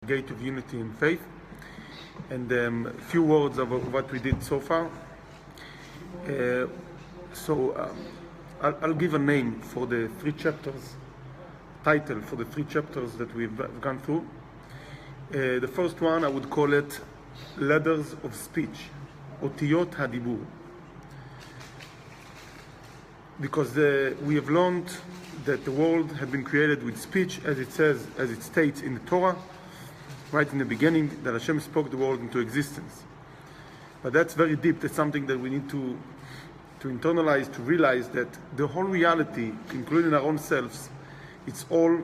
Gate of Unity and Faith, and a few words of what we did so far. I'll give a name for the 3 chapters, title for the 3 chapters that we've gone through. The first one, I would call it Ladders of Speech, Otiyot HaDibur, because we have learned that the world had been created with speech, as it states in the Torah, right in the beginning, that Hashem spoke the world into existence. But that's very deep. That's something that we need to internalize, to realize that the whole reality, including our own selves, it's all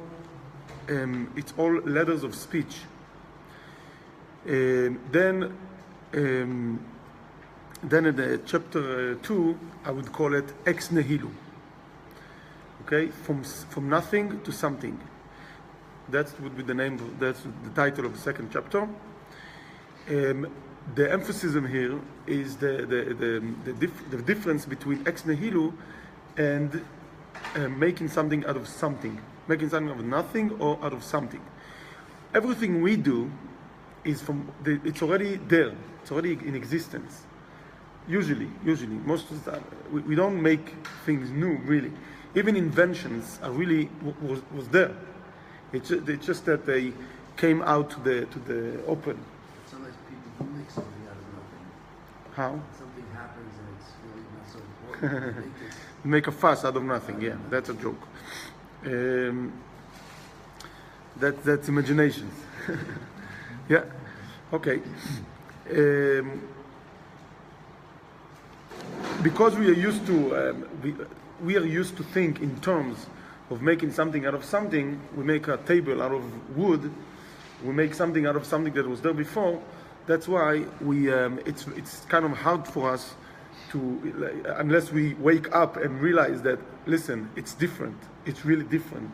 ladders of speech. Then in the chapter 2, I would call it ex nihilo. Okay, from nothing to something. That would be the name. That's the title of the 2nd chapter. The emphasis here is the difference between ex nihilo and making something out of something, making something out of nothing or out of something. Everything we do is it's already there. It's already in existence. Usually, most of the time, we don't make things new. Really, even inventions are really was there. It's just that they came out to the open. Sometimes people do make something out of nothing. How? Something happens and it's really not so important. Make a fuss out of nothing. Yeah, that's a joke. That's imagination. Yeah. Okay. Because we are used to we are used to think in terms of making something out of something. We make a table out of wood. We make something out of something that was there before. That's why it's kind of hard for us to, unless we wake up and realize that, listen, it's different. It's really different.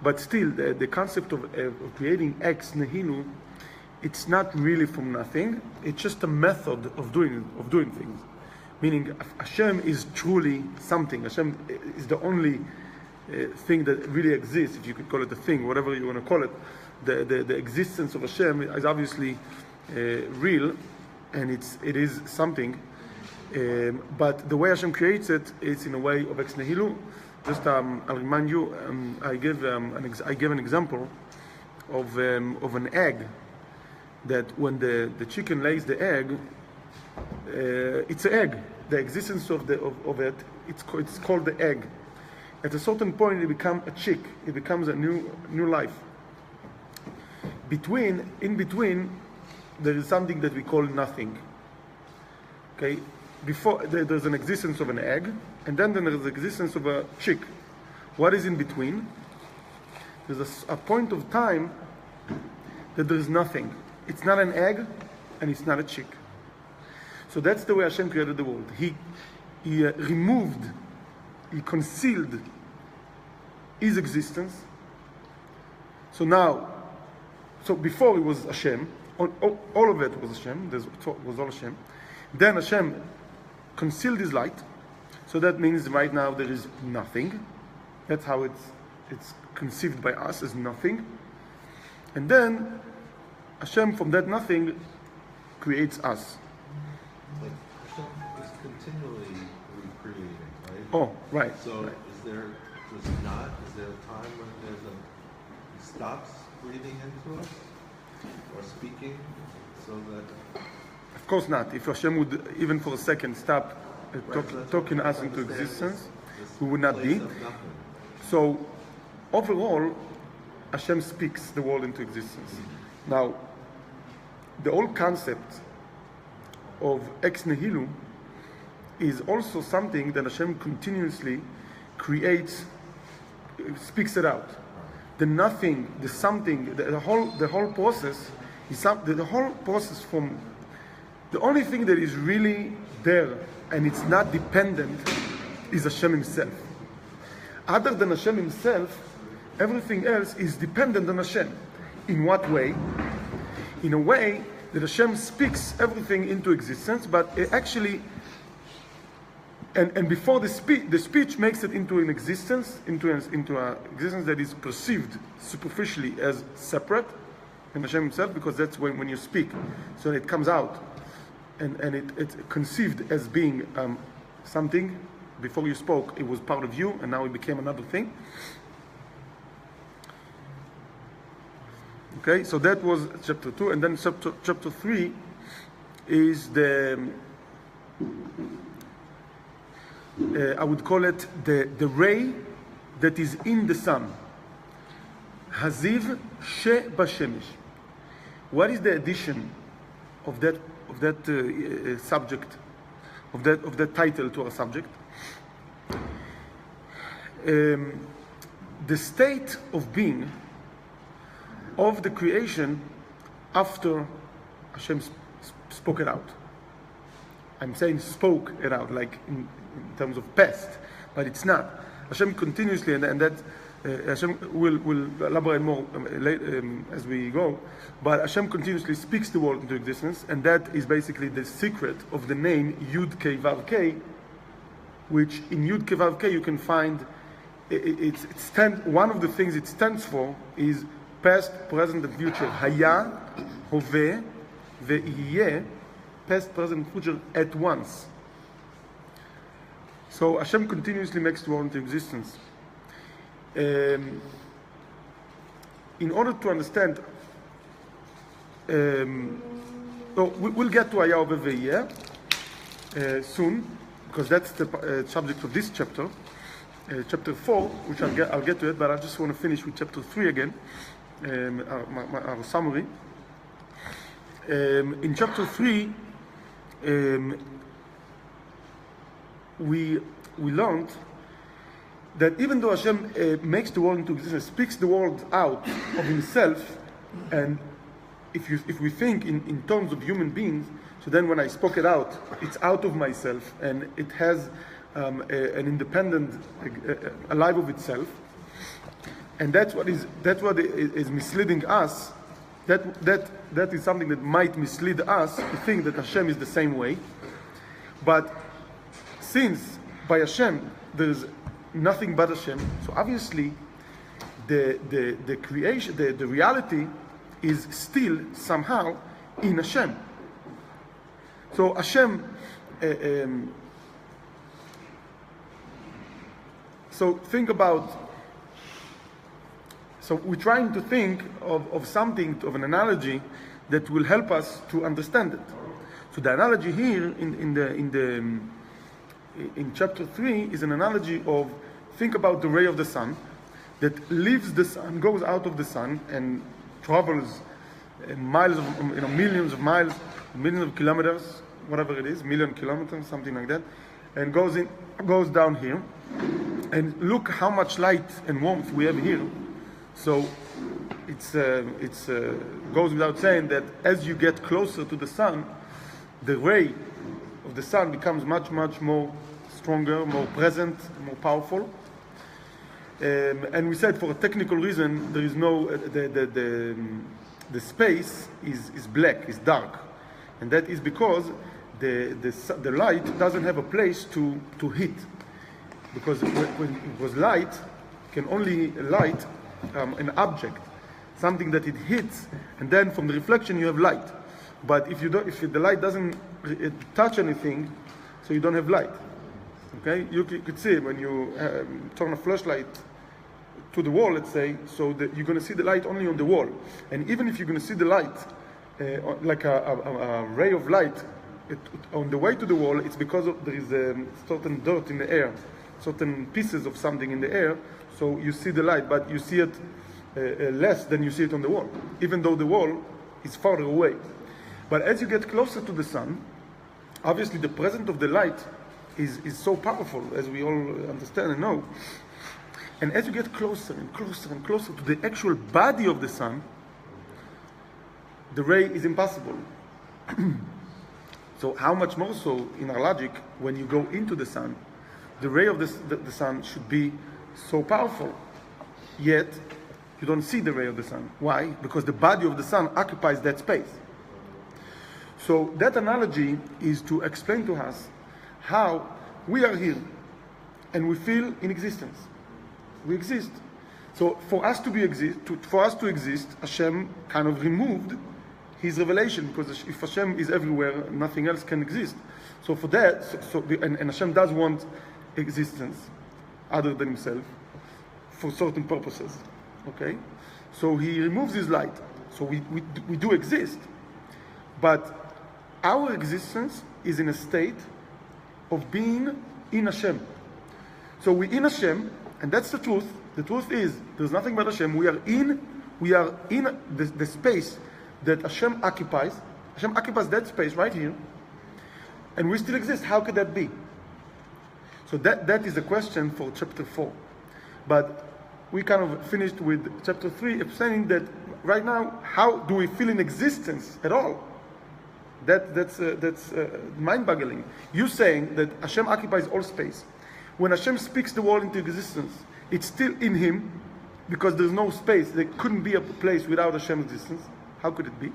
But still, the concept of creating ex nihilo, it's not really from nothing. It's just a method of doing things. Meaning, Hashem is truly something. Hashem is the only thing that really exists, if you could call it a thing, whatever you want to call it. The existence of Hashem is obviously real, and it is something. But the way Hashem creates it is in a way of ex nihilo. Just I'll remind you. I gave an example of an egg. That when the chicken lays the egg, it's an egg. The existence of it, it's called the egg. At a certain point, it becomes a chick. It becomes a new life. In between, there is something that we call nothing. Okay, before there's an existence of an egg, and then there is the existence of a chick. What is in between? There's a point of time that there is nothing. It's not an egg, and it's not a chick. So that's the way Hashem created the world. He removed, He concealed His existence. So before it was Hashem, all of it was Hashem, was all Hashem. Then Hashem concealed His light. So that means right now there is nothing. That's how it's conceived by us as nothing. And then Hashem, from that nothing, creates us. But Hashem is continually recreating, right? Oh, right. So right. Is there a time when he stops breathing into us or speaking, so that? Of course not. If Hashem would even for a second stop talking us into existence, we would not be. So overall, Hashem speaks the world into existence. Now, the whole concept of ex nihilo is also something that Hashem continuously creates, speaks it out. The nothing, the something, the whole process is the whole process from the only thing that is really there and it's not dependent is Hashem Himself. Other than Hashem Himself, everything else is dependent on Hashem. In what way? In a way that Hashem speaks everything into existence, but it actually, and before the speech makes it into an existence, into an existence that is perceived superficially as separate, in Hashem himself, because that's when you speak. So it comes out, and it's conceived as being something. Before you spoke, it was part of you, and now it became another thing. Okay, so that was chapter 2, and then chapter 3 is I would call it the ray that is in the sun. Haziv she b'shemesh. What is the addition of that subject, of that title to our subject? The state of being of the creation after Hashem spoke it out. I'm saying spoke it out, like in terms of past, but it's not. Hashem continuously, and that Hashem will elaborate more as we go, but Hashem continuously speaks the world into existence, and that is basically the secret of the name Yud Kei Vav Kei, which in Yud Kei Vav Kei you can find, one of the things it stands for is past, present, and future. Haya, Hoveh, Ve'iyeh, past, present, and future at once. So Hashem continuously makes the world into existence. In order to understand, we'll get to Haya, Hoveh, Ve'iyeh soon, because that's the subject of this chapter. Chapter 4, which I'll get to it, but I just want to finish with chapter 3 again, our summary. In chapter 3, we learned that even though Hashem makes the world into existence, speaks the world out of himself, and if we think in terms of human beings, so then when I spoke it out, it's out of myself, and it has an independent, a life of itself, and that's what is misleading us. That is something that might mislead us to think that Hashem is the same way. But since by Hashem there is nothing but Hashem, so obviously the creation, the reality is still somehow in Hashem. So Hashem. So think about. So we're trying to think of something, of an analogy that will help us to understand it. So the analogy here in chapter 3 is an analogy of, think about the ray of the sun that leaves the sun, goes out of the sun and travels miles of, millions of miles, millions of kilometers, whatever it is, million kilometers, something like that, and goes down here. And look how much light and warmth we have here. So it goes without saying that as you get closer to the sun, the ray of the sun becomes much more stronger, more present, more powerful. And we said for a technical reason, there is no the space is black, is dark, and that is because the light doesn't have a place to hit. Because when it was light, can only light an object, something that it hits, and then from the reflection you have light. But if the light doesn't touch anything, so you don't have light. Okay, you could see when you turn a flashlight to the wall, let's say, so that you're going to see the light only on the wall. And even if you're going to see the light, like a ray of light, on the way to the wall, it's because there is certain dirt in the air, certain pieces of something in the air, so you see the light, but you see it less than you see it on the wall, even though the wall is farther away. But as you get closer to the sun, obviously the presence of the light is so powerful, as we all understand and know. And as you get closer and closer and closer to the actual body of the sun, the ray is impossible. So how much more so in our logic, when you go into the sun, the ray of the sun should be so powerful, yet you don't see the ray of the sun. Why? Because the body of the sun occupies that space. So that analogy is to explain to us how we are here and we feel in existence. We exist. So for us to exist, Hashem kind of removed His revelation, because if Hashem is everywhere, nothing else can exist. So for that, and Hashem does want existence other than Himself for certain purposes. Okay, so He removes His light. So we do exist, but our existence is in a state of being in Hashem. So we're in Hashem, and that's the truth. The truth is, there's nothing but Hashem. We are in the space that Hashem occupies. Hashem occupies that space right here, and we still exist. How could that be? So that is the question for chapter 4. But we kind of finished with chapter 3, explaining that right now, how do we feel in existence at all? That's mind-boggling. You saying that Hashem occupies all space. When Hashem speaks the world into existence, it's still in Him, because there's no space. There couldn't be a place without Hashem's existence. How could it be?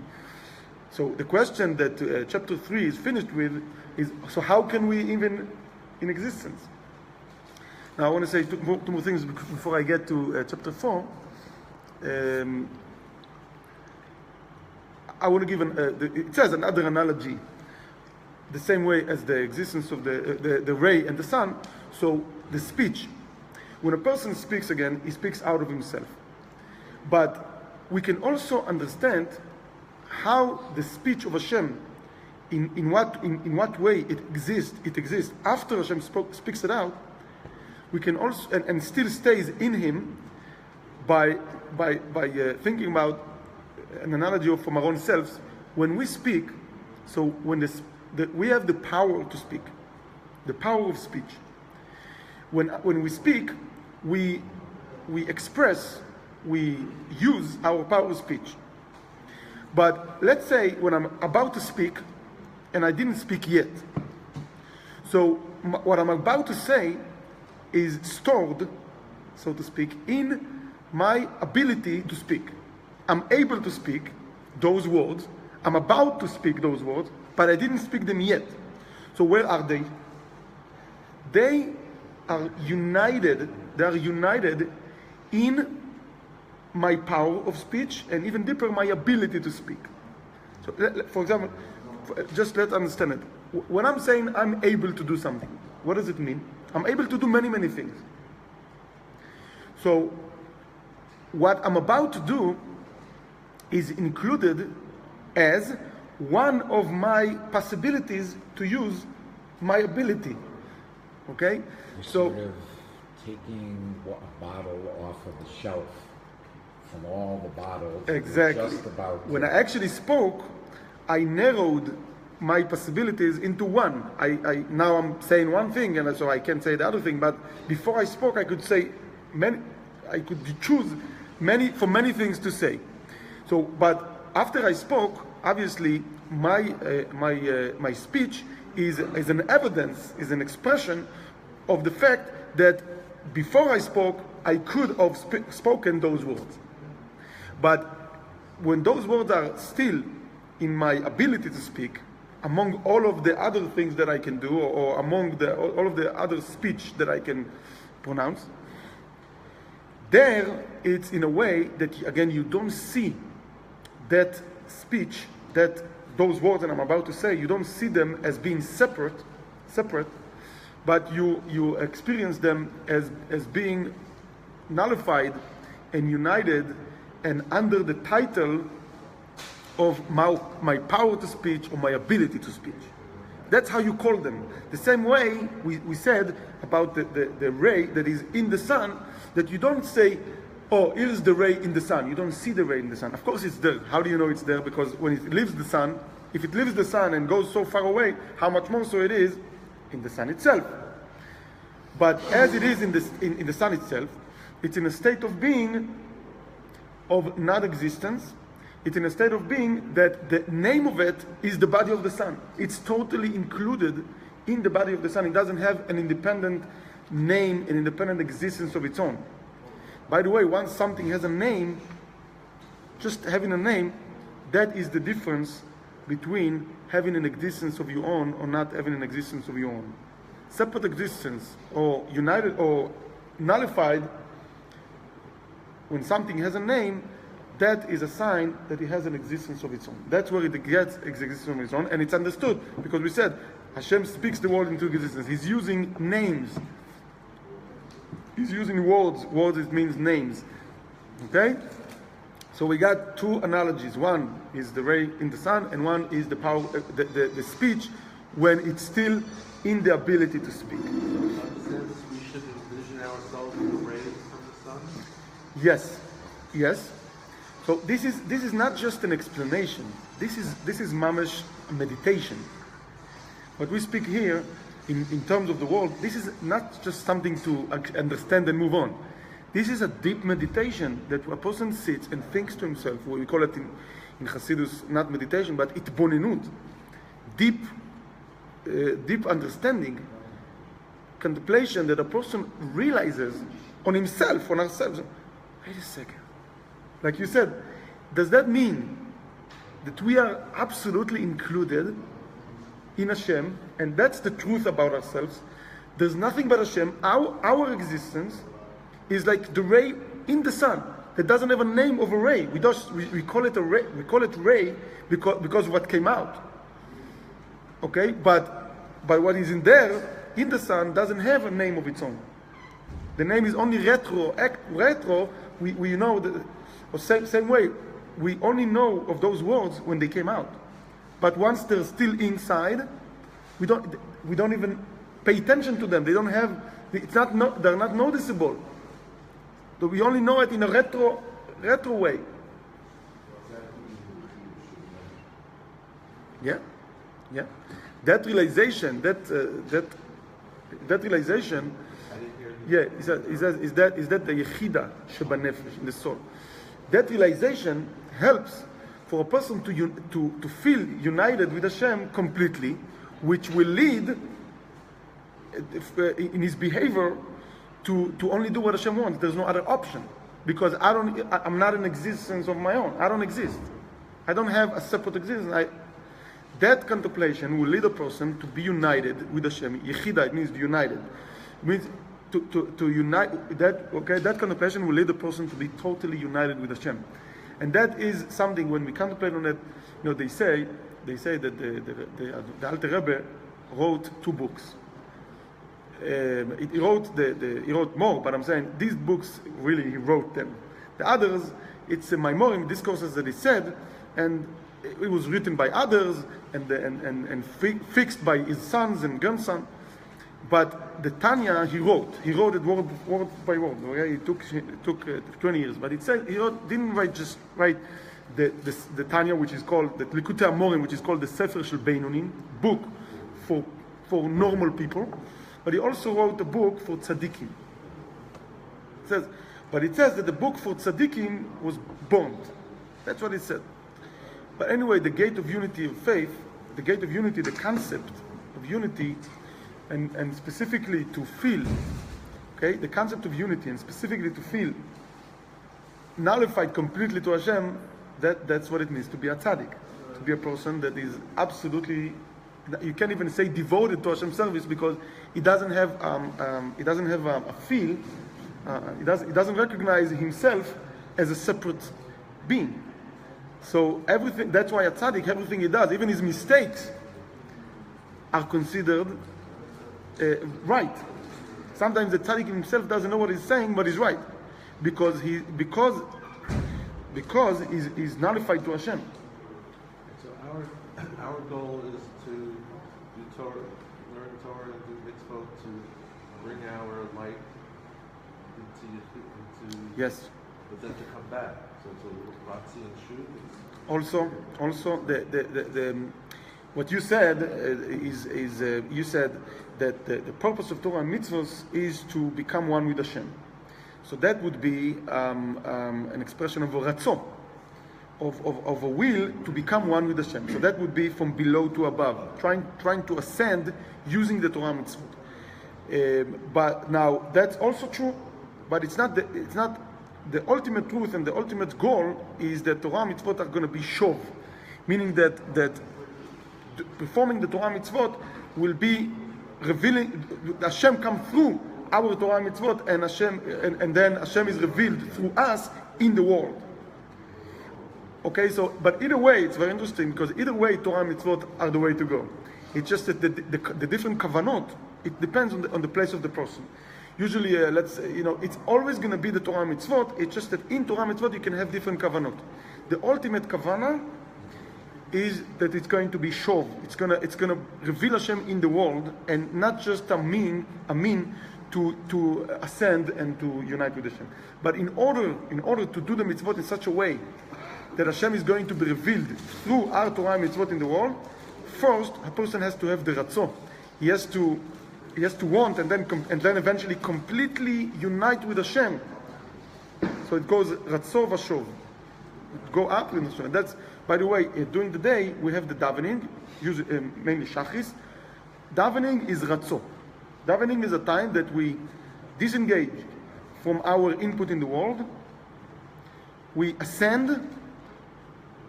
So the question that chapter 3 is finished with is, so how can we even in existence? Now I want to say two more things before I get to chapter 4. I want to give it says another analogy, the same way as the existence of the ray and the sun. So the speech, when a person speaks again, he speaks out of himself. But we can also understand how the speech of Hashem, in what way it exists after Hashem speaks it out. We can also and still stays in Him by thinking about an analogy from our own selves. When we speak, so when we have the power to speak, the power of speech. When we speak, we express, we use our power of speech. But let's say when I'm about to speak, and I didn't speak yet. So what I'm about to say is stored, so to speak, in my ability to speak. I'm able to speak those words. I'm about to speak those words, but I didn't speak them yet. So where are they? They are united. They are united in my power of speech, and even deeper, my ability to speak. So, for example, just let's understand it. When I'm saying I'm able to do something, what does it mean? I'm able to do many, many things. So, what I'm about to do is included as one of my possibilities to use my ability. Okay? You're So, sort of taking a bottle off of the shelf from all the bottles. exactly. Just about When I actually spoke, I narrowed my possibilities into one. Now I'm saying one thing, and so I can't say the other thing. But before I spoke, I could say many. I could choose many things to say. So, but after I spoke, obviously my speech is an evidence, is an expression of the fact that before I spoke, I could have spoken those words. But when those words are still in my ability to speak, among all of the other things that I can do, or among all of the other speech that I can pronounce, there it's in a way that, again, you don't see that speech, that those words that I'm about to say, you don't see them as being separate, but you experience them as being nullified and united and under the title of my power to speech or my ability to speech. That's how you call them. The same way we said about the ray that is in the sun, that you don't say, oh, here's the ray in the sun. You don't see the ray in the sun. Of course it's there. How do you know it's there? Because when it leaves the sun, if it leaves the sun and goes so far away, how much more so it is in the sun itself. But as it is in the sun itself, it's in a state of being of non-existence. It's in a state of being that the name of it is the body of the sun. It's totally included in the body of the sun. It doesn't have an independent name, an independent existence of its own. By the way, once something has a name, just having a name, that is the difference between having an existence of your own or not having an existence of your own. Separate existence or united or nullified when something has a name, that is a sign that it has an existence of its own. That's where it gets existence of its own, and it's understood because we said Hashem speaks the world into existence. He's using names. He's using words. Words, it means names. Okay? So we got two analogies. One is the ray in the sun, and one is the power, the speech when it's still in the ability to speak. In some sense, we should envision ourselves as rays from the sun. Yes, yes. So this is not just an explanation. This is mamash meditation. What we speak here in terms of the world, this is not just something to understand and move on. This is a deep meditation that a person sits and thinks to himself. We call it in Hasidus not meditation, but itbonenut, deep understanding, contemplation that a person realizes on himself, on ourselves. Wait a second. Like you said, does that mean that we are absolutely included in Hashem, and that's the truth about ourselves? There's nothing but Hashem. Our existence is like the ray in the sun that doesn't have a name of a ray. We call it a ray. We call it ray because of what came out. Okay, but what is in there in the sun doesn't have a name of its own. The name is only retro. Retro. We know that. Or same way, we only know of those words when they came out. But once they're still inside, we don't even pay attention to them. They don't have. They're not noticeable. So we only know it in a retro way. Yeah, yeah. That realization. Yeah, is that the yechida shebanefesh in the soul. That realization helps for a person to feel united with Hashem completely, which will lead in his behavior to only do what Hashem wants. There's no other option, because I'm not in existence of my own. I don't exist. I don't have a separate existence. That contemplation will lead a person to be united with Hashem. Yechida, it means united. It means to unite that contemplation will lead the person to be totally united with Hashem, and that is something when we contemplate on it. They say that the Alter Rebbe wrote 2 books. He wrote more, but I'm saying these books really he wrote them. The others, it's Maimorim, discourses that he said, and it was written by others and fixed by his sons and grandson. But the Tanya he wrote it word by word. Okay? It took 20 years, but it said didn't write the Tanya, which is called the Likutei Amorim, which is called the Sefer Shel Beinonim, book for normal people. But he also wrote a book for tzaddikim. It says that the book for tzaddikim was burned. That's what it said. But anyway, the gate of unity of faith, the gate of unity, the concept of unity. And specifically to feel, okay, the concept of unity, and specifically to feel nullified completely to Hashem, that's what it means to be a tzaddik, to be a person that is absolutely, you can't even say devoted to Hashem's service, because he doesn't have a feel, he doesn't recognize himself as a separate being. So everything, that's why a tzaddik, everything he does, even his mistakes, are considered right. Sometimes the tzaddik himself doesn't know what he's saying, but he's right, because he's nullified to Hashem. So our goal is to do Torah, learn Torah, and do mitzvot to bring our light into Yes. but then to come back. So it's a Ratzi and Shu. Also, the what you said is you said that the purpose of Torah and mitzvahs is to become one with Hashem. So that would be an expression of a ratzon, of a will to become one with Hashem. So that would be from below to above, trying to ascend using the Torah and mitzvot. But now that's also true, but it's not the ultimate truth, and the ultimate goal is that Torah and mitzvot are going to be shov, meaning that performing the Torah mitzvot will be revealing Hashem come through our Torah and mitzvot, and Hashem, and then Hashem is revealed through us in the world. Okay, so, but either way, it's very interesting, because either way, Torah and mitzvot are the way to go. It's just that the different kavanot, it depends on the place of the person. Usually, it's always going to be the Torah and mitzvot. It's just that in Torah and mitzvot, you can have different kavanot. The ultimate kavana is that it's going to be shov. It's gonna reveal Hashem in the world, and not just a mean to ascend and to unite with Hashem. But in order to do the mitzvot in such a way that Hashem is going to be revealed through our Torah and mitzvot in the world, first a person has to have the ratzon. He has to want, and then eventually completely unite with Hashem. So it goes ratzon v'shov. Go up with Hashem. That's, by the way, during the day we have the davening, usually mainly shachris. Davening is ratzon. Davening is a time that we disengage from our input in the world. We ascend.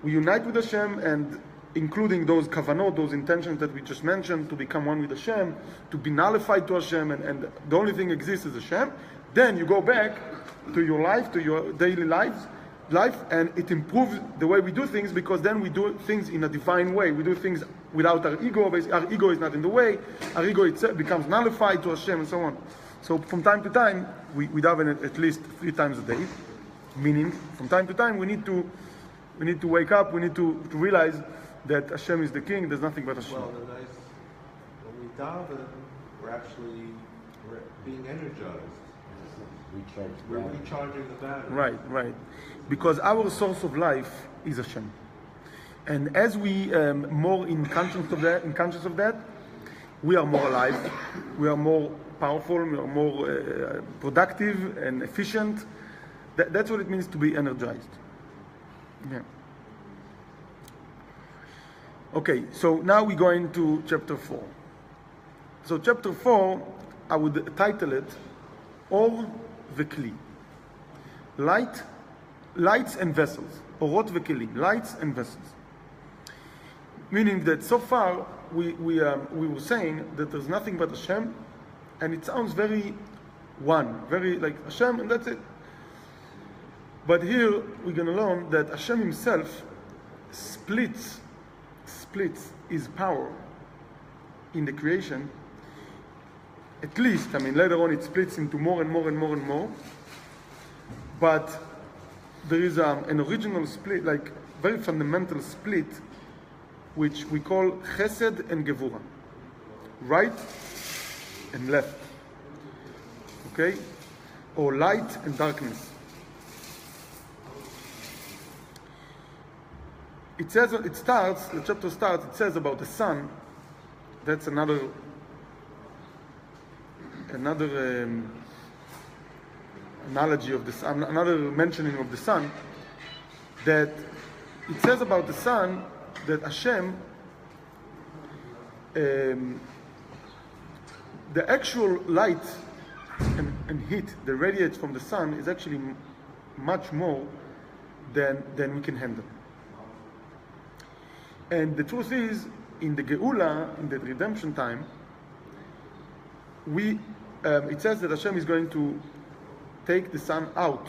We unite with Hashem, and including those kavanot, those intentions that we just mentioned, to become one with Hashem, to be nullified to Hashem, and the only thing exists is Hashem. Then you go back to your life, to your daily life, and it improves the way we do things, because then we do things in a divine way. We do things without our ego. Our ego is not in the way. Our ego itself becomes nullified to Hashem, and so on. So from time to time, we daven at least 3 times a day. Meaning, from time to time, we need to wake up. We need to realize that Hashem is the King. There's nothing but Hashem. Well, when we daven, we're being energized. We're recharging the battery. Right. Because our source of life is Hashem, and as we more in conscience of that, we are more alive. We are more powerful. We are more productive and efficient. That's what it means to be energized. Yeah. Okay, so now we go into chapter 4. So chapter 4, I would title it Or V'Kli. Lights and vessels. Orot V'Kli, lights and vessels. Meaning that so far we were saying that there's nothing but Hashem, and it sounds very very like Hashem, and that's it. But here we're going to learn that Hashem himself splits his power in the creation. At least, later on it splits into more and more and more and more. But there is an original split, like very fundamental split, which we call Chesed and Gevura, right and left. Okay, or light and darkness. It says, the chapter starts, it says about the sun. That's another analogy of the sun, another mentioning of the sun, that it says about the sun that Hashem, the actual light and heat that radiates from the sun is actually much more than we can handle. And the truth is, in the Geula, in the redemption time, it says that Hashem is going to take the sun out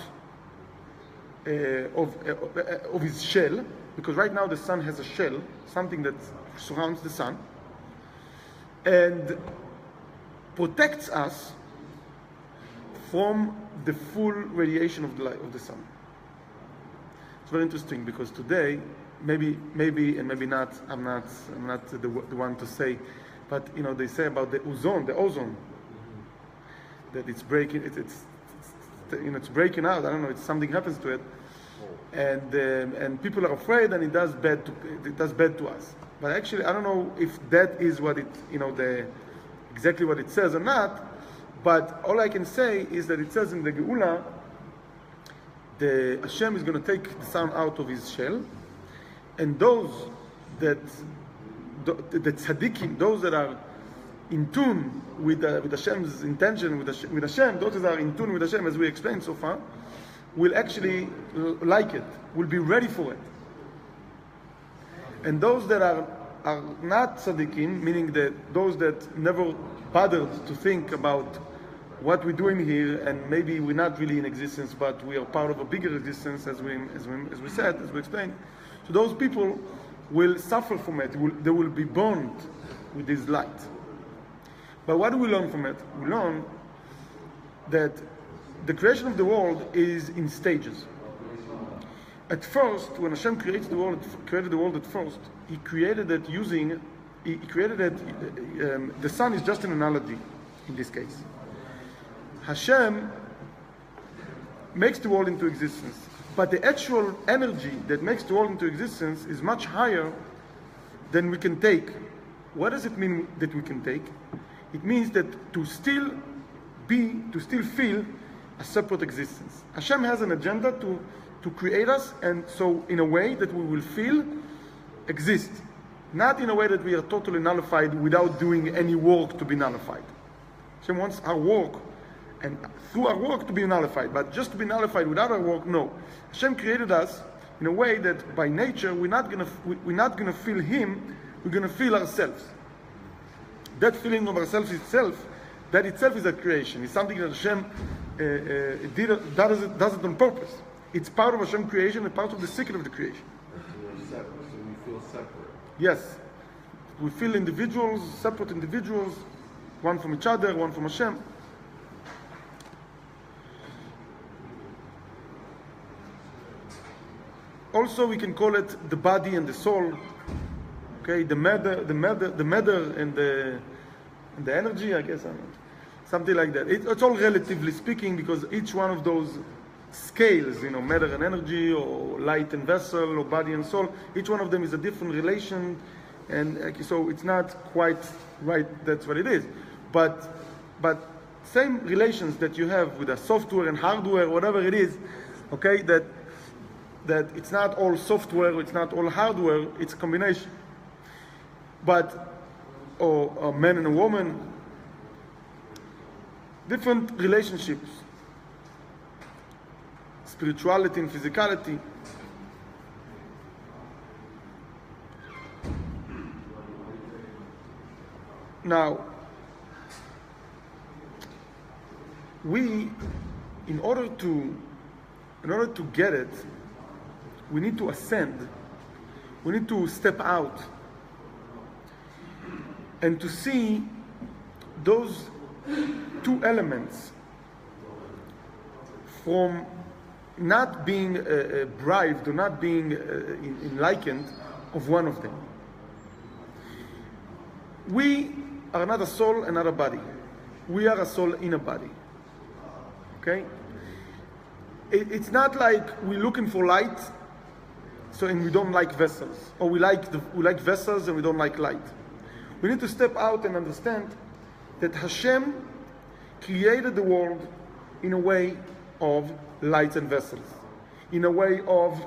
of his shell, because right now the sun has a shell, something that surrounds the sun, and protects us from the full radiation of the light of the sun. It's very interesting, because today, maybe and maybe not, I'm not the one to say, but they say about the ozone, that it's breaking, it's breaking out. I don't know, something happens to it, and people are afraid, and it does bad to us. But actually, I don't know if that is what it, exactly what it says or not. But all I can say is that it says in the Geula, the Hashem is going to take the sun out of his shell, and those that the tzaddikim, those that are in tune with Hashem's intention, with Hashem, those that are in tune with Hashem, as we explained so far, will actually like it, will be ready for it. And those that are not tzaddikim, meaning that those that never bothered to think about what we're doing here, and maybe we're not really in existence, but we are part of a bigger existence, as we said, as we explained. So those people will suffer from it. They will be burned with this light. But what do we learn from it? We learn that the creation of the world is in stages. At first, when Hashem created the world at first, He created it the sun is just an analogy in this case. Hashem makes the world into existence, but the actual energy that makes the world into existence is much higher than we can take. What does it mean that we can take? It means that to still feel a separate existence. Hashem has an agenda to create us, and so in a way that we will feel exist. Not in a way that we are totally nullified without doing any work to be nullified. Hashem wants our work, and through our work to be nullified, but just to be nullified without our work, no. Hashem created us in a way that by nature we're not gonna feel Him, we're gonna feel ourselves. That feeling of ourselves itself, that itself is a creation. It's something that Hashem does it on purpose. It's part of Hashem creation and part of the secret of the creation. So we feel separate. Yes, we feel individuals, separate individuals, one from each other, one from Hashem. Also, we can call it the body and the soul. Okay, the matter and the energy, I guess, something like that. It's all relatively speaking, because each one of those scales, matter and energy, or light and vessel, or body and soul, each one of them is a different relation, and so it's not quite right. That's what it is. But same relations that you have with a software and hardware, whatever it is, okay, that it's not all software, it's not all hardware, it's a combination. But a man and a woman, different relationships, spirituality and physicality. Now, we, in order to get it, we need to ascend. We need to step out and to see those two elements from not being bribed or not being enlightened of one of them. We are not a soul and not a body. We are a soul in a body. Okay? It's not like we're looking for light, and we don't like vessels, or we like vessels and we don't like light. We need to step out and understand that Hashem created the world in a way of lights and vessels, in a way of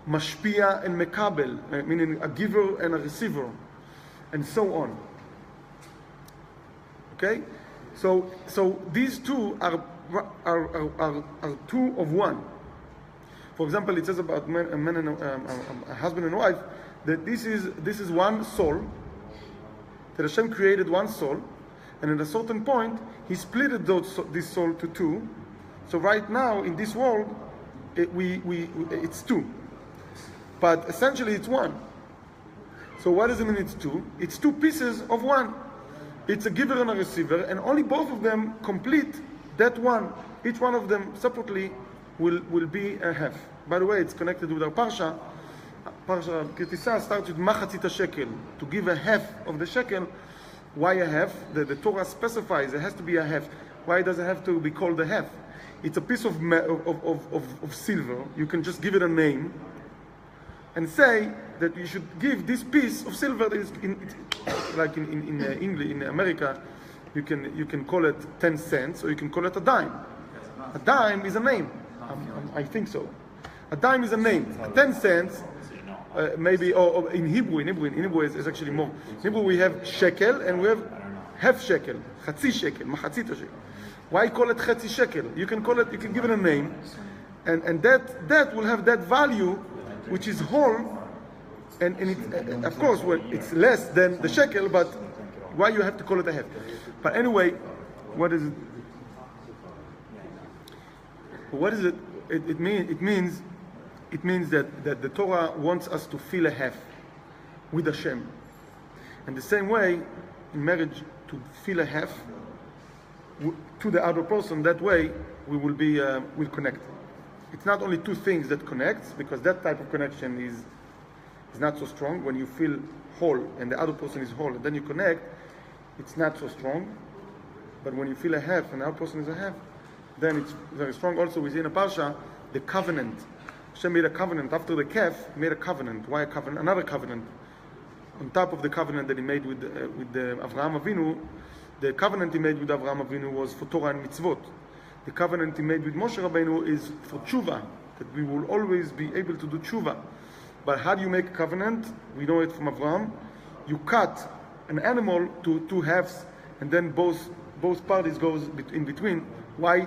mashpia and mekabel, meaning a giver and a receiver, and so on. Okay, so these two are two of one. For example, it says about a husband and wife that this is one soul. That Hashem created one soul, and at a certain point He split this soul to two. So right now in this world, it's two, but essentially it's one. So what does it mean it's two? It's two pieces of one. It's a giver and a receiver, and only both of them complete that one. Each one of them separately will be a half. By the way, it's connected with our parsha. Parsha Kitisa starts with machatzit shekel, to give a half of the shekel. Why a half? The Torah specifies it has to be a half. Why does it have to be called a half? It's a piece of silver. You can just give it a name and say that you should give this piece of silver. That is like in English, in America, you can call it 10 cents, or you can call it a dime. A dime is a name. I think so. A dime is a name. 10 cents, maybe, or in Hebrew is actually more. In Hebrew we have shekel and we have half shekel, chatzi shekel, machatzit shekel. Why call it chatzi shekel? You can call it, you can give it a name, and that will have that value, which is whole, and it, of course, well, it's less than the shekel, but why you have to call it a half? But anyway, what is it? What is it? It means that the Torah wants us to feel a half with Hashem. And the same way, in marriage, to feel a half to the other person, that way we will connect. It's not only two things that connects, because that type of connection is not so strong. When you feel whole and the other person is whole and then you connect, it's not so strong. But when you feel a half and the other person is a half, then it's very strong. Also within a parsha, the covenant. Hashem made a covenant after the calf. He made a covenant. Why a covenant? Another covenant on top of the covenant that he made with Avraham Avinu. The covenant he made with Avraham Avinu was for Torah and mitzvot. The covenant he made with Moshe Rabbeinu is for tshuva, that we will always be able to do tshuva. But how do you make a covenant? We know it from Avraham. You cut an animal to two halves, and then both parties goes in between. Why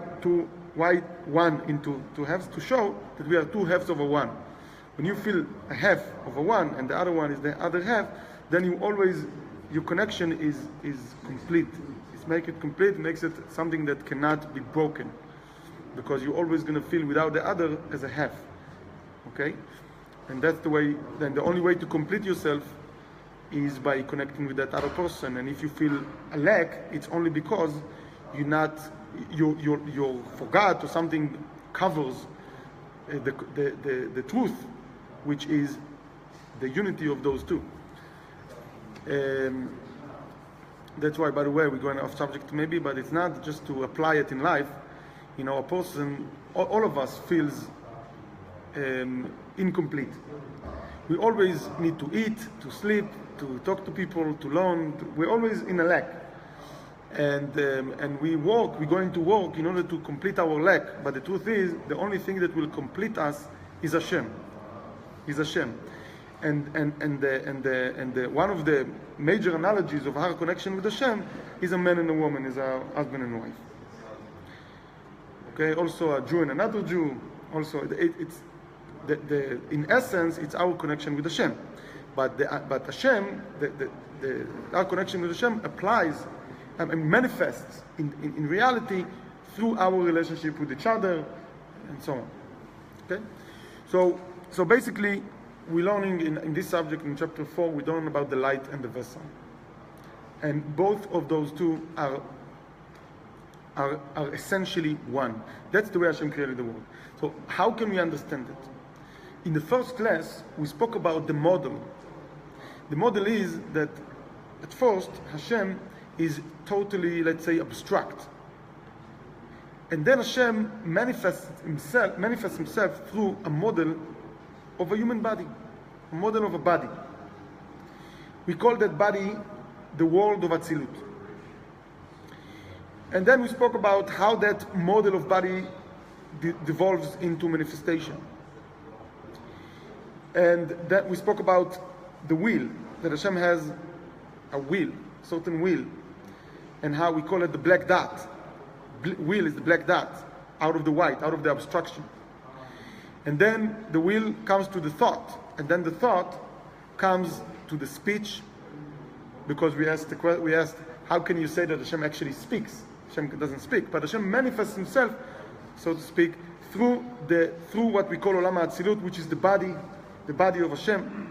one into two halves? To show that we are two halves of a one. When you feel a half of a one and the other one is the other half, then your connection is complete. It's make it complete, makes it something that cannot be broken, because you're always going to feel without the other as a half. Okay, and that's the way. Then the only way to complete yourself is by connecting with that other person. And if you feel a lack, it's only because you forgot, or something covers the truth, which is the unity of those two. That's why, by the way, we're going off subject maybe, but it's not just to apply it in life. You know, a person, all of us feels incomplete. We always need to eat, to sleep, to talk to people, to learn. We're always in a lack. And we're going to work in order to complete our lack. But the truth is, the only thing that will complete us is Hashem. Is Hashem. And one of the major analogies of our connection with Hashem is a man and a woman, is a husband and wife. Okay, also a Jew and another Jew. Also, in essence, it's our connection with Hashem. But Hashem, our connection with Hashem applies and manifests in reality through our relationship with each other, and so on. Okay, so basically, we're learning in this subject in chapter 4. We learn about the light and the vessel, and both of those two are essentially one. That's the way Hashem created the world. So how can we understand it? In the first class, we spoke about the model. The model is that at first Hashem is totally, let's say, abstract, and then Hashem manifests himself through a model of a human body, a model of a body. We call that body the world of Atzilut. And then we spoke about how that model of body devolves into manifestation. And that we spoke about the will, that Hashem has a will, certain will, and how we call it the black dot. Will is the black dot, out of the white, out of the abstraction. And then the will comes to the thought, and then the thought comes to the speech, because we asked, how can you say that Hashem actually speaks? Hashem doesn't speak, but Hashem manifests himself, so to speak, through what we call Olam HaAtzilut, which is the body of Hashem.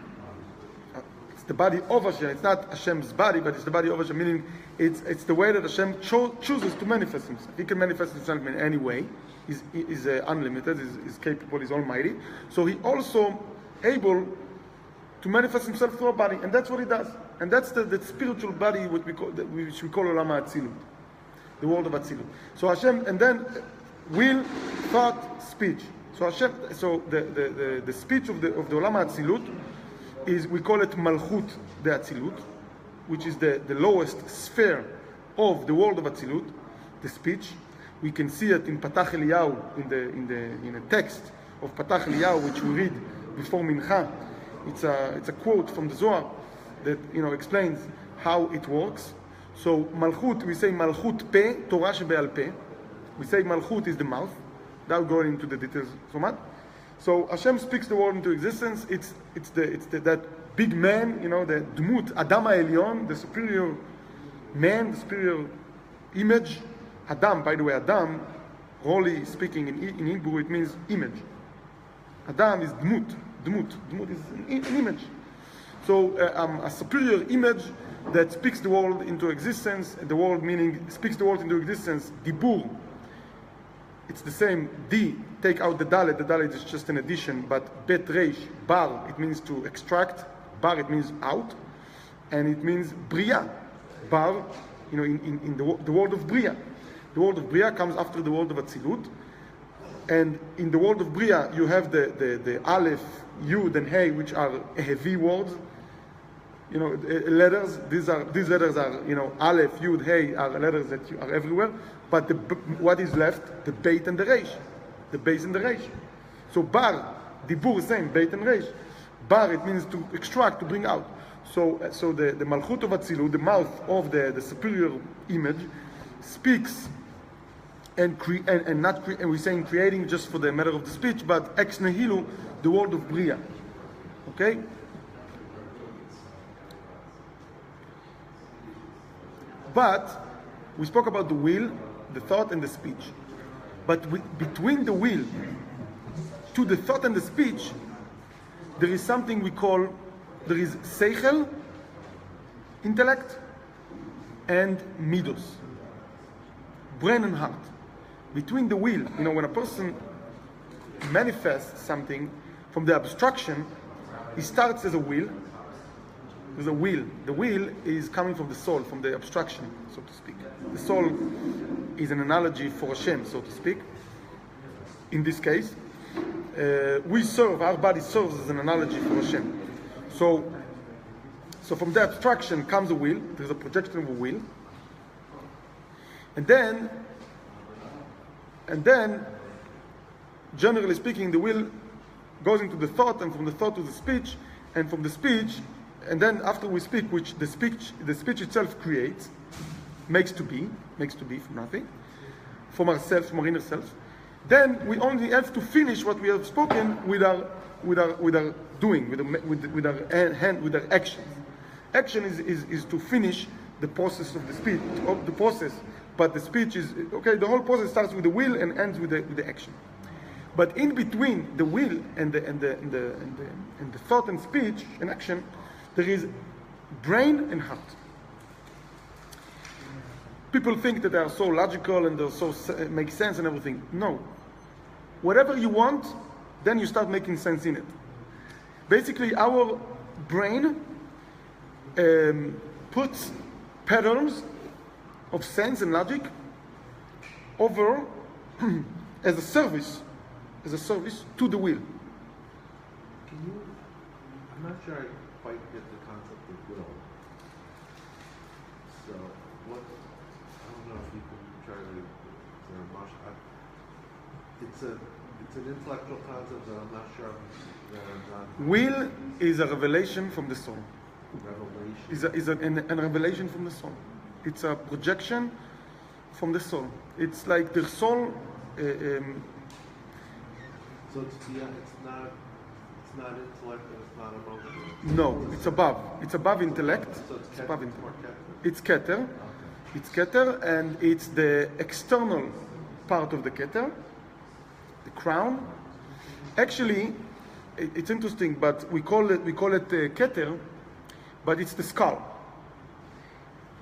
It's the body of Hashem. It's not Hashem's body, but it's the body of Hashem, meaning it's the way that Hashem chooses to manifest himself. He can manifest himself in any way. He's unlimited, he's capable, he's almighty. So he also able to manifest himself through a body, and that's what he does. And that's the spiritual body which we call Olam HaAtzilut, the world of Atzilut. So Hashem, and then will, thought, speech. So Hashem, the speech of the Olam HaAtzilut is, we call it Malchut de Atzilut, which is the lowest sphere of the world of Atzilut, the speech. We can see it in Patach Eliyahu, in a text of Patach Eliyahu, which we read before Mincha. It's a quote from the Zohar that explains how it works. So Malchut, we say Malchut Peh, Torah shebe'al Peh. We say Malchut is the mouth, without going into the details so much. So Hashem speaks the world into existence. It's that big man, the Dmut, Adam HaElyon, the superior man, the superior image. Adam, by the way, Adam Holy speaking in Hebrew, it means image. Adam is dmut. Dmut is an image. So a superior image that speaks the world into existence. The world meaning speaks the world into existence. Dibur. It's the same. D. Take out the dalet. The dalet is just an addition. But bet reish bar. It means to extract. Bar. It means out, and it means bria. Bar. In the world of bria. The world of bria comes after the world of Atzilut. And in the world of Bria, you have the Aleph, Yud, and Hey, which are heavy words. Letters. These letters are, Aleph, Yud, Hey are letters that are everywhere. But what is left? The Beit and the Reish. The Beit and the Reish. So Bar, Dibur, same, Beit and Reish. Bar, it means to extract, to bring out. So the Malchut of Atzilut, the mouth of the superior image, speaks. And we're saying creating just for the matter of the speech, but ex nihilo, the world of Bria. Okay? But we spoke about the will, the thought, and the speech. But between the will to the thought and the speech, there is something there is seichel, intellect, and midos, brain and heart. Between the will, when a person manifests something from the abstraction, he starts as a will. There's a will. The will is coming from the soul, from the abstraction, so to speak. The soul is an analogy for Hashem, so to speak. In this case, our body serves as an analogy for Hashem. So from the abstraction comes a will. There's a projection of a will. And then, generally speaking, the will goes into the thought, and from the thought to the speech, and from the speech, and then after we speak, which the speech itself creates, makes to be from nothing, from ourselves, from our inner self. Then we only have to finish what we have spoken with our doing, with our hand, with our action. Action is to finish the process of the speech, of the process. But the speech is okay. The whole process starts with the will and ends with the action. But in between the will and the thought and speech and action, there is brain and heart. People think that they are so logical and they make sense and everything. No. Whatever you want, then you start making sense in it. Basically, our brain puts patterns of sense and logic over as a service to the will. I'm not sure I quite get the concept of will. So I don't know if you can try to, it's an intellectual concept that I'm not sure that I'm not. Will is a revelation from the soul. Revelation. Is a revelation from the soul. It's a projection from the soul. It's like the soul. So it's not intellect and it's not emotion. No, it's above. It's above intellect. So it's above intellect. Keter. It's keter. Okay. It's keter, and it's the external part of the keter, the crown. Actually, it's interesting, but we call it keter, but it's the skull.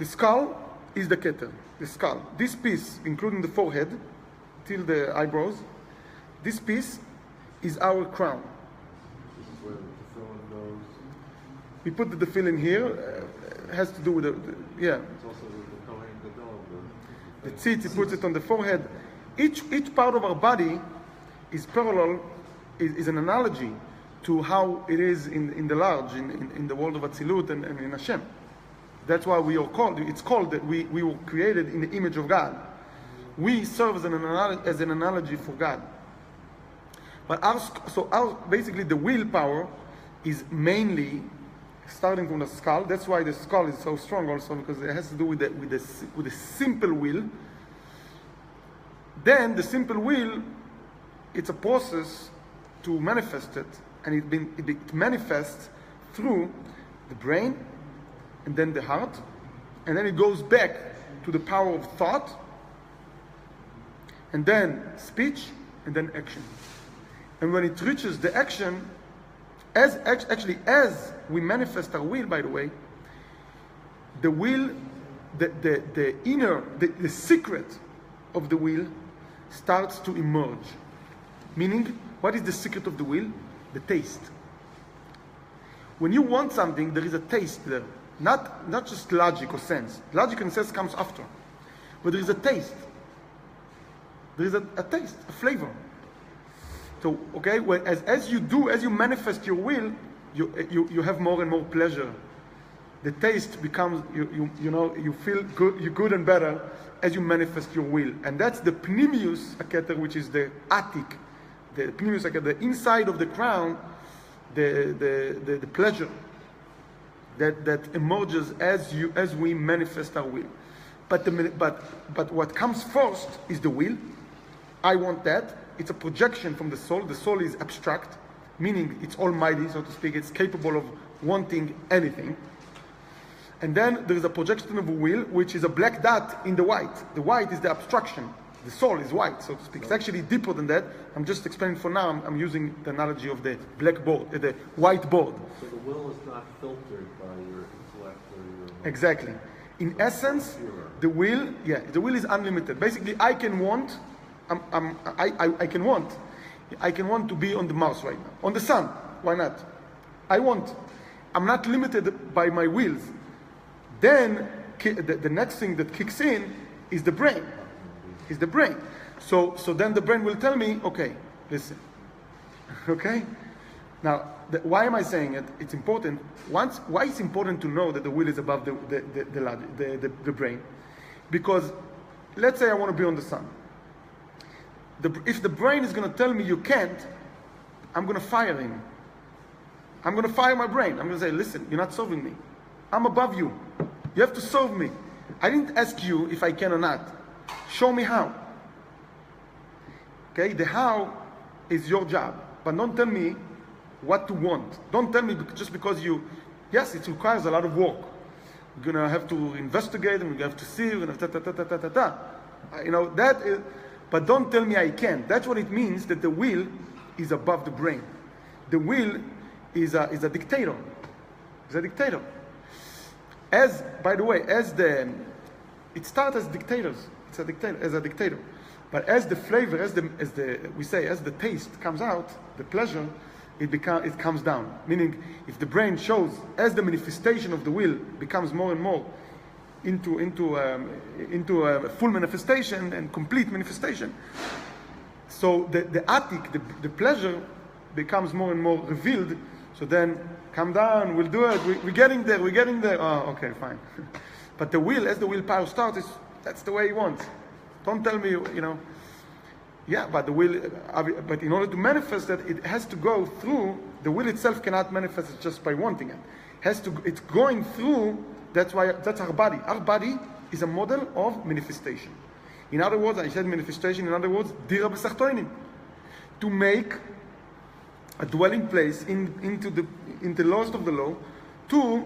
The skull is the keter. The skull. This piece, including the forehead, till the eyebrows, this piece is our crown. This is where the tefillin goes. We put the tefillin here. Has to do with yeah. It's also with the Kohen Gadol. The tzitz, he puts it on the forehead. Each part of our body is parallel, is an analogy to how it is in the large, in the world of Atzilut and in Hashem. That's why it's called that we were created in the image of God. We serve as an analogy for God. But basically the willpower is mainly starting from the skull. That's why the skull is so strong also, because it has to do with the simple will. Then the simple will, it's a process to manifest it, and it manifests through the brain, and then the heart, and then it goes back to the power of thought, and then speech, and then action. And when it reaches the action, as we manifest our will, by the way, the will, the inner, the secret of the will starts to emerge. Meaning, what is the secret of the will? The taste. When you want something, there is a taste there. Not just logic or sense. Logic and sense comes after. But there is a taste. There is a taste, a flavor. So, okay, as you manifest your will, you have more and more pleasure. The taste becomes, you feel good, you're good and better as you manifest your will. And that's the pnimius aketer, which is the atik, the pnimius aketer, the inside of the crown, the pleasure that emerges as we manifest our will. But what comes first is the will. I want that. It's a projection from the soul. The soul is abstract, meaning it's almighty, so to speak. It's capable of wanting anything. And then there is a projection of a will, which is a black dot in the white. The white is the abstraction. The soul is white, so to speak. It's actually deeper than that. I'm just explaining for now. I'm using the analogy of the blackboard, the whiteboard. So the will is not filtered by your intellect or your... Exactly. In essence, the will is unlimited. Basically, I can want. I can want to be on the Mars right now, on the sun. Why not? I want. I'm not limited by my wills. Then the next thing that kicks in is the brain. So then the brain will tell me, okay, listen. Okay? Now, why am I saying it? It's important. Why it's important to know that the will is above the brain? Because let's say I want to be on the sun. If the brain is going to tell me you can't, I'm going to fire him. I'm going to fire my brain. I'm going to say, listen, you're not solving me. I'm above you. You have to solve me. I didn't ask you if I can or not. Show me how. Okay, the how is your job. But don't tell me what to want. Don't tell me just because yes, it requires a lot of work. You're going to have to investigate, and you have to see, you're going to that is, but don't tell me I can't. That's what it means that the will is above the brain. The will is a dictator. It's a dictator. By the way, it starts as dictators. It's a dictator. But as the flavor, as the taste comes out, the pleasure, it comes down. Meaning, if the brain shows, as the manifestation of the will becomes more and more into a full manifestation and complete manifestation, so the atik, the pleasure, becomes more and more revealed. So then, come down, we'll do it. We're getting there. Oh, okay, fine. But the will, as the willpower starts, that's the way he wants. Don't tell me, yeah, but the will, but in order to manifest that, it has to go through. The will itself cannot manifest it just by wanting it. It's going through. That's our body. Our body is a model of manifestation. In other words, I said manifestation. In other words, dira b'sachtoinim, to make a dwelling place in the lowest of the low, to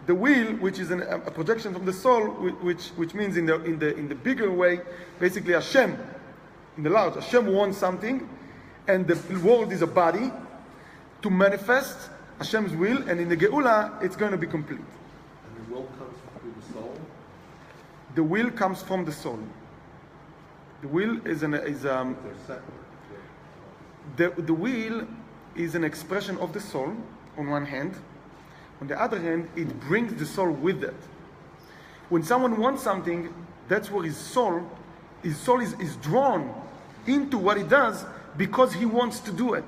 the will, which is a projection from the soul, which means in the bigger way, basically Hashem, in the large, Hashem wants something, and the world is a body to manifest Hashem's will, and in the Geula, it's going to be complete. And the will comes through the soul? The will comes from the soul. The will is They're separate. the will is an expression of the soul, on one hand. On the other hand, it brings the soul with it. When someone wants something, that's where his soul is drawn into what he does because he wants to do it.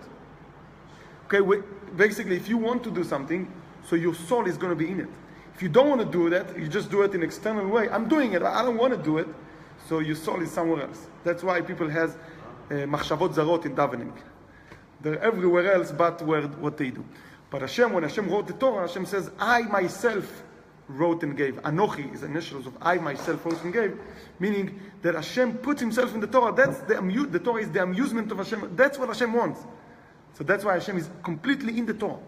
Okay, basically, if you want to do something, so your soul is going to be in it. If you don't want to do that, you just do it in an external way. I'm doing it, I don't want to do it, so your soul is somewhere else. That's why people have machshavot zarot in davening. They're everywhere else but what they do. But Hashem, when Hashem wrote the Torah, Hashem says, I myself wrote and gave. Anochi is initials of I myself wrote and gave, meaning that Hashem puts himself in the Torah. The Torah is the amusement of Hashem. That's what Hashem wants. So that's why Hashem is completely in the Torah.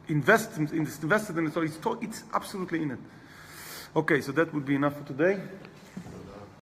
Invested in the Torah. It's absolutely in it. Okay, so that would be enough for today.